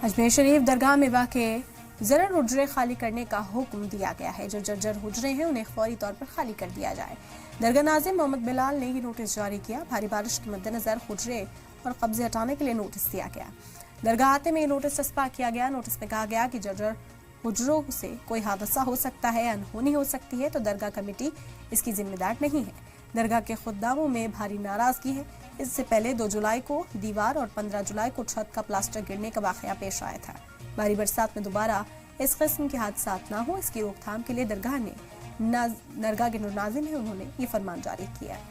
अजमेर शरीफ दरगाह में वाक़े ज़रर हुजरे खाली करने का हुक्म दिया गया है। जो जर्जर हुजरे हैं उन्हें फौरी तौर पर खाली कर दिया जाए। दरगाह नाज़िम मोहम्मद बिलाल ने ये नोटिस जारी किया। भारी बारिश के मद्देनजर हुजरे और कब्जे हटाने के लिए नोटिस दिया गया। दरगाह आते में ये नोटिस तस्पा किया गया। नोटिस में कहा गया कि जर्जर हुजरों से कोई हादसा हो सकता है, अनहोनी हो सकती है, तो दरगाह कमेटी इसकी जिम्मेदार नहीं है। दरगाह के खुद्दामों में भारी नाराजगी है। इससे पहले 2 जुलाई को दीवार और 15 जुलाई को छत का प्लास्टर गिरने का वाकया पेश आया था। भारी बरसात में दोबारा इस किस्म के हादसा न हो, इसकी रोकथाम के लिए दरगाह के जो नाज़िम है उन्होंने ये फरमान जारी किया है।